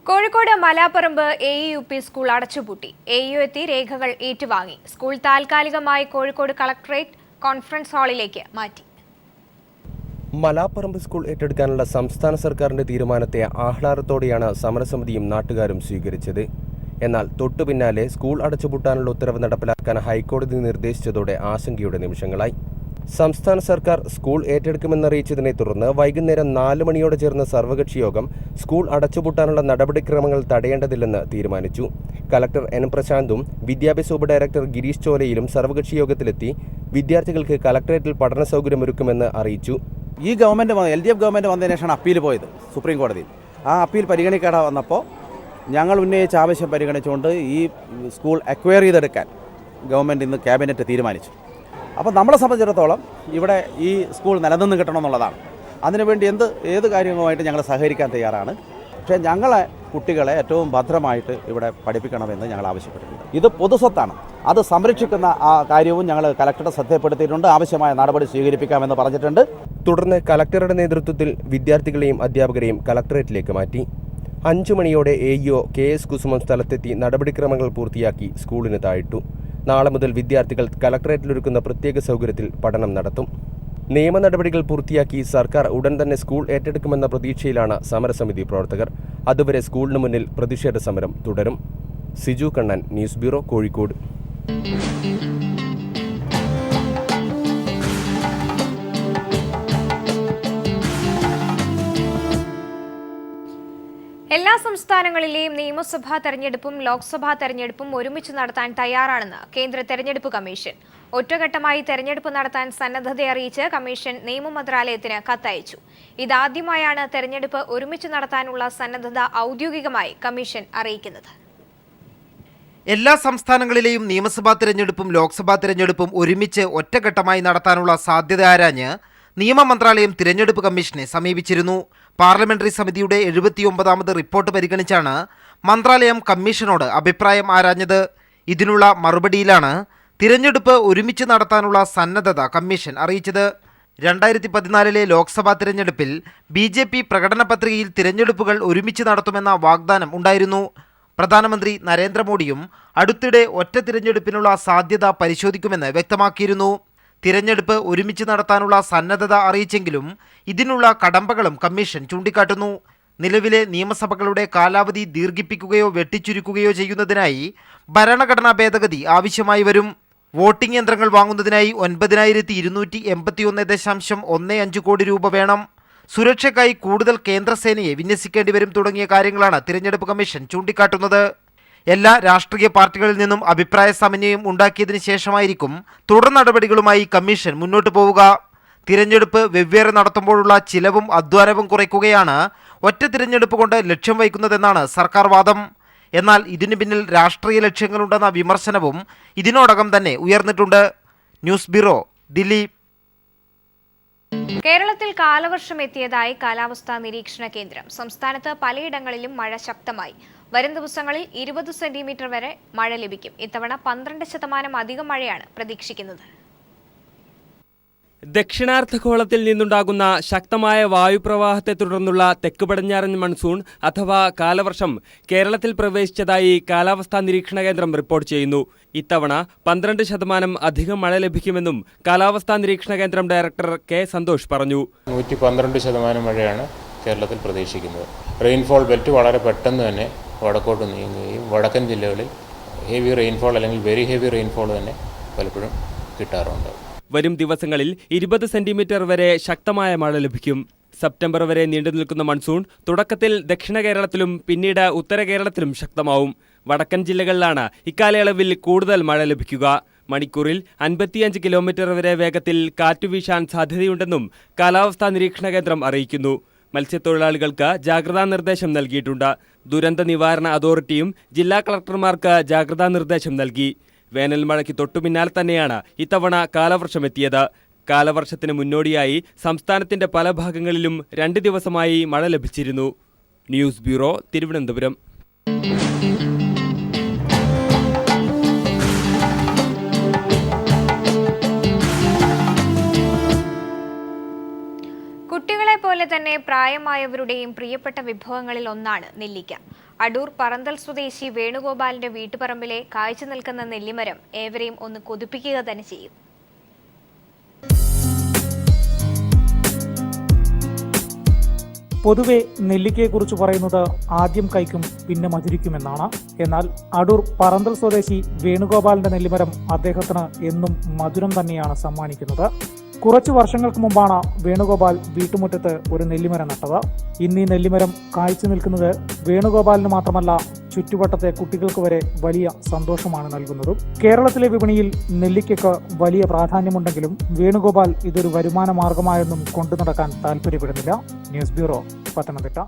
Kozhikode Malaparamba AEUP school അടച്ചുപൂട്ടി. AEU എത്തി രേഖകൾ ഏറ്റുവാങ്ങി. സ്കൂൾ താൽക്കാലികമായി കോഴിക്കോട് കളക്ടറേറ്റ് കോൺഫറൻസ് ഹാളിലേക്ക് മാറ്റി. മലാപ്പറമ്പ് സ്കൂൾ ഏറ്റെടുക്കാനുള്ള സംസ്ഥാന സർക്കാരിന്റെ തീരുമാനത്തെ ആഹ്ലാദത്തോടെയാണ് സമരസമിതിയും നാട്ടുകാരും സ്വീകരിച്ചത്. എന്നാൽ തൊട്ടുപിന്നാലെ സ്കൂൾ അടച്ചുപൂട്ടാനുള്ള ഉത്തരവ് നടപ്പിലാക്കാൻ ഹൈക്കോടതി നിർദ്ദേശിച്ചതോടെ ആശങ്കയുടെ നിമിഷങ്ങളായി. സംസ്ഥാന സർക്കാർ സ്കൂൾ ഏറ്റെടുക്കുമെന്നറിയിച്ചതിനെ തുടർന്ന് വൈകുന്നേരം 4 മണിയോടെ ചേർന്ന സർവകക്ഷി യോഗം സ്കൂൾ അടച്ചുപൂട്ടാനുള്ള നടപടിക്രമങ്ങൾ തടയേണ്ടതില്ലെന്ന് തീരുമാനിച്ചു. Collector N. പ്രശാന്തും വിദ്യാഭ്യാസ ഉപഡയറക്ടർ ഗിരീഷ് ചോലയിലും സർവകക്ഷി യോഗത്തിലെത്തി വിദ്യാർത്ഥികൾക്ക് കളക്ടറേറ്റിൽ പഠന സൗകര്യമൊരുക്കുമെന്ന് അറിയിച്ചു. ഈ ഗവൺമെൻറ് LDF ഗവൺമെൻറ് വന്നതിന് ശേഷമാണ് അപ്പീൽ പോയത് സുപ്രീം കോടതിയിൽ. ആ അപ്പീൽ പരിഗണിക്കാതെ വന്നപ്പോൾ ഞങ്ങൾ ഉന്നയിച്ച ആവശ്യം പരിഗണിച്ചുകൊണ്ട് ഈ സ്കൂൾ അക്വയർ ചെയ്തെടുക്കാൻ ഗവൺമെൻറ് ഇന്ന് ക്യാബിനറ്റ് തീരുമാനിച്ചു. അപ്പോൾ നമ്മളെ സംബന്ധിച്ചിടത്തോളം ഇവിടെ ഈ സ്കൂൾ നിലനിന്ന് കിട്ടണമെന്നുള്ളതാണ്. അതിനുവേണ്ടി ഏത് കാര്യങ്ങളുമായിട്ട് ഞങ്ങൾ സഹകരിക്കാൻ തയ്യാറാണ്. പക്ഷേ ഞങ്ങളെ കുട്ടികളെ ഏറ്റവും ഭദ്രമായിട്ട് ഇവിടെ പഠിപ്പിക്കണമെന്ന് ഞങ്ങൾ ആവശ്യപ്പെട്ടിട്ടുണ്ട്. ഇത് പൊതുസ്വത്താണ്, അത് സംരക്ഷിക്കുന്ന ആ കാര്യവും ഞങ്ങൾ കലക്ടറുടെ ശ്രദ്ധപ്പെടുത്തിയിട്ടുണ്ട്. ആവശ്യമായ നടപടി സ്വീകരിപ്പിക്കാമെന്ന് പറഞ്ഞിട്ടുണ്ട്. തുടർന്ന് കലക്ടറുടെ നേതൃത്വത്തിൽ വിദ്യാർത്ഥികളെയും അധ്യാപകരെയും കലക്ടറേറ്റിലേക്ക് മാറ്റി. 5 മണിയോടെ AEO KS കുസുമം സ്ഥലത്തെത്തി നടപടിക്രമങ്ങൾ പൂർത്തിയാക്കി സ്കൂളിന് താഴിട്ടു. നാളെ മുതൽ വിദ്യാർത്ഥികൾ കലക്ടറേറ്റിലൊരുക്കുന്ന പ്രത്യേക സൗകര്യത്തിൽ പഠനം നടത്തും. നിയമ നടപടികൾ പൂർത്തിയാക്കി സർക്കാർ ഉടൻ തന്നെ സ്കൂൾ ഏറ്റെടുക്കുമെന്ന പ്രതീക്ഷയിലാണ് സമരസമിതി പ്രവർത്തകർ. അതുവരെ സ്കൂളിന് മുന്നിൽ പ്രതിഷേധ സമരം തുടരും. Siju Kannan, news bureau, Kozhikode. എല്ലാ സംസ്ഥാനങ്ങളിലെയും നിയമസഭാ തെരഞ്ഞെടുപ്പും ലോക്സഭാ തെരഞ്ഞെടുപ്പും ഒരുമിച്ച് നടത്താൻ തയ്യാറാണെന്ന് കേന്ദ്ര തെരഞ്ഞെടുപ്പ് കമ്മീഷൻ. ഒറ്റഘട്ടമായി തെരഞ്ഞെടുപ്പ് നടത്താൻ സന്നദ്ധതയറിയിച്ച് കമ്മീഷൻ നിയമ മന്ത്രാലയത്തിന് കത്തയച്ചു. ഇതാദ്യമായാണ് തെരഞ്ഞെടുപ്പ് ഒരുമിച്ച് നടത്താനുള്ള സന്നദ്ധത ഔദ്യോഗികമായി കമ്മീഷൻ അറിയിക്കുന്നത്. എല്ലാ സംസ്ഥാനങ്ങളിലെയും നിയമസഭാ തെരഞ്ഞെടുപ്പും ലോക്സഭാ തെരഞ്ഞെടുപ്പും ഒരുമിച്ച് ഒറ്റഘട്ടമായി നടത്താനുള്ള സാധ്യത ആരാഞ്ഞ് നിയമ മന്ത്രാലയം തിരഞ്ഞെടുപ്പ് കമ്മീഷനെ സമീപിച്ചിരുന്നു. പാർലമെന്ററി സമിതിയുടെ 79ാമത് റിപ്പോർട്ട് പരിഗണിച്ചാണ് മന്ത്രാലയം കമ്മീഷനോട് അഭിപ്രായം ആരാഞ്ഞത്. ഇതിനുള്ള മറുപടിയിലാണ് തിരഞ്ഞെടുപ്പ് ഒരുമിച്ച് നടത്താനുള്ള സന്നദ്ധത കമ്മീഷൻ അറിയിച്ചത്. 2014 ലോക്സഭാ തിരഞ്ഞെടുപ്പിൽ BJP പ്രകടന പത്രികയിൽ തിരഞ്ഞെടുപ്പുകൾ ഒരുമിച്ച് നടത്തുമെന്ന വാഗ്ദാനം ഉണ്ടായിരുന്നു. പ്രധാനമന്ത്രി നരേന്ദ്രമോദിയും അടുത്തിടെ ഒറ്റ തിരഞ്ഞെടുപ്പിനുള്ള സാധ്യത പരിശോധിക്കുമെന്ന് വ്യക്തമാക്കിയിരുന്നു. തിരഞ്ഞെടുപ്പ് ഒരുമിച്ച് നടത്താനുള്ള സന്നദ്ധത അറിയിച്ചെങ്കിലും ഇതിനുള്ള കടമ്പകളും കമ്മീഷൻ ചൂണ്ടിക്കാട്ടുന്നു. നിലവിലെ നിയമസഭകളുടെ കാലാവധി ദീർഘിപ്പിക്കുകയോ വെട്ടിച്ചുരുക്കുകയോ ചെയ്യുന്നതിനായി ഭരണഘടനാ ഭേദഗതി ആവശ്യമായി വരും. വോട്ടിംഗ് യന്ത്രങ്ങൾ വാങ്ങുന്നതിനായി 9281.15 കോടി രൂപ വേണം. സുരക്ഷയ്ക്കായി കൂടുതൽ കേന്ദ്രസേനയെ വിന്യസിക്കേണ്ടി വരും തുടങ്ങിയ കാര്യങ്ങളാണ് തിരഞ്ഞെടുപ്പ് കമ്മീഷൻ ചൂണ്ടിക്കാട്ടുന്നത്. എല്ലാ രാഷ്ട്രീയ പാർട്ടികളിൽ നിന്നും അഭിപ്രായ സമന്വയം ഉണ്ടാക്കിയതിനു ശേഷമായിരിക്കും തുടർ നടപടികളുമായി കമ്മീഷൻ മുന്നോട്ട് പോവുക. തിരഞ്ഞെടുപ്പ് വെവ്വേറെ നടത്തുമ്പോഴുള്ള ചിലവും അധ്വാനവും കുറയ്ക്കുകയാണ് ഒറ്റ തിരഞ്ഞെടുപ്പ് കൊണ്ട് ലക്ഷ്യം വയ്ക്കുന്നതെന്നാണ് സർക്കാർ വാദം. എന്നാൽ ഇതിനു പിന്നിൽ രാഷ്ട്രീയ ലക്ഷ്യങ്ങളുണ്ടെന്ന വിമർശനവും ഇതിനോടകം തന്നെ ഉയർന്നിട്ടുണ്ട്. News bureau, Delhi. കേരളത്തിൽ കാലവർഷം എത്തിയതായി കാലാവസ്ഥാ നിരീക്ഷണ കേന്ദ്രം. സംസ്ഥാനത്ത് പലയിടങ്ങളിലും മഴ ശക്തമായി. വരും ദിവസങ്ങളിൽ 20 സെന്റിമീറ്റർ വരെ മഴ ലഭിക്കും. ഇത്തവണ 12% അധികം മഴയാണ് പ്രതീക്ഷിക്കുന്നത്. ദക്ഷിണാർദ്ധഗോളത്തിൽ നിന്നുണ്ടാകുന്ന ശക്തമായ വായുപ്രവാഹത്തെ തുടർന്നുള്ള തെക്ക് പടിഞ്ഞാറൻ മൺസൂൺ അഥവാ കാലവർഷം കേരളത്തിൽ പ്രവേശിച്ചതായി കാലാവസ്ഥാ നിരീക്ഷണ കേന്ദ്രം റിപ്പോർട്ട് ചെയ്യുന്നു. ഇത്തവണ 12% അധികം മഴ ലഭിക്കുമെന്നും കാലാവസ്ഥാ നിരീക്ഷണ കേന്ദ്രം ഡയറക്ടർ K. സന്തോഷ് പറഞ്ഞു. 112% മഴയാണ് കേരളത്തിൽ പ്രതീക്ഷിക്കുന്നത്. റെയിൻഫോൾ ബെൽറ്റ് വളരെ പെട്ടെന്ന് തന്നെ വടക്കോട്ട് നീങ്ങുകയും വടക്കൻ ജില്ലകളിൽ ഹെവി റെയിൻഫോൾ അല്ലെങ്കിൽ വെരി ഹെവി റെയിൻഫോൾ തന്നെ പലപ്പോഴും കിട്ടാറുണ്ട്. വരും ദിവസങ്ങളിൽ 20 സെന്റിമീറ്റർ വരെ ശക്തമായ മഴ ലഭിക്കും. സെപ്റ്റംബർ വരെ നീണ്ടുനിൽക്കുന്ന മൺസൂൺ തുടക്കത്തിൽ ദക്ഷിണ കേരളത്തിലും പിന്നീട് ഉത്തര കേരളത്തിലും ശക്തമാവും. വടക്കൻ ജില്ലകളിലാണ് ഇക്കാലയളവിൽ കൂടുതൽ മഴ ലഭിക്കുക. മണിക്കൂറിൽ 55 കിലോമീറ്റർ വരെ വേഗത്തിൽ കാറ്റ് വീശാൻ സാധ്യതയുണ്ടെന്നും കാലാവസ്ഥാ നിരീക്ഷണ കേന്ദ്രം അറിയിക്കുന്നു. മത്സ്യത്തൊഴിലാളികൾക്ക് ജാഗ്രതാ നിർദ്ദേശം നൽകിയിട്ടുണ്ട്. ദുരന്ത നിവാരണ അതോറിറ്റിയും ജില്ലാ കളക്ടർമാർക്ക് ജാഗ്രതാ നിർദ്ദേശം നൽകി. വേനൽ മഴയ്ക്ക് തൊട്ടുപിന്നാലെ തന്നെയാണ് ഇത്തവണ കാലവർഷമെത്തിയത്. കാലവർഷത്തിന് മുന്നോടിയായി സംസ്ഥാനത്തിന്റെ പല ഭാഗങ്ങളിലും 2 ദിവസമായി മഴ ലഭിച്ചിരുന്നു. News bureau, Thiruvananthapuram. കുട്ടികളെ അതുപോലെ തന്നെ പ്രായമായവരുടെയും പ്രിയപ്പെട്ട വിഭവങ്ങളിൽ ഒന്നാണ് നെല്ലിക്ക. അടൂർ പറന്തൽ സ്വദേശി വേണുഗോപാലിന്റെ വീട്ടുപറമ്പിലെ കായ്ച്ചു നിൽക്കുന്ന നെല്ലിമരം ഏവരെയും ഒന്ന് കൊതിപ്പിക്കുക തന്നെ ചെയ്യും. പൊതുവെ നെല്ലിക്കയെക്കുറിച്ച് പറയുന്നത് ആദ്യം കൈക്കും പിന്നെ മധുരിക്കുമെന്നാണ്. എന്നാൽ അടൂർ പറന്തൽ സ്വദേശി വേണുഗോപാലിന്റെ നെല്ലിമരം അദ്ദേഹത്തിന് എന്നും മധുരം തന്നെയാണ് സമ്മാനിക്കുന്നത്. കുറച്ചു വർഷങ്ങൾക്ക് മുമ്പാണ് വേണുഗോപാൽ വീട്ടുമുറ്റത്ത് ഒരു നെല്ലിമരം നട്ടത്. ഇന്ന് ഈ നെല്ലിമരം കായ്ച്ചു നിൽക്കുന്നത് വേണുഗോപാലിന് മാത്രമല്ല ചുറ്റുവട്ടത്തെ കുട്ടികൾക്ക് വരെ വലിയ സന്തോഷമാണ് നൽകുന്നതും. കേരളത്തിലെ വിപണിയിൽ നെല്ലിക്കയ്ക്ക് വലിയ പ്രാധാന്യമുണ്ടെങ്കിലും വേണുഗോപാൽ ഇതൊരു വരുമാന മാർഗമായൊന്നും കൊണ്ടു നടക്കാൻ താല്പര്യപ്പെടുന്നില്ല. News bureau, Pathanamthitta.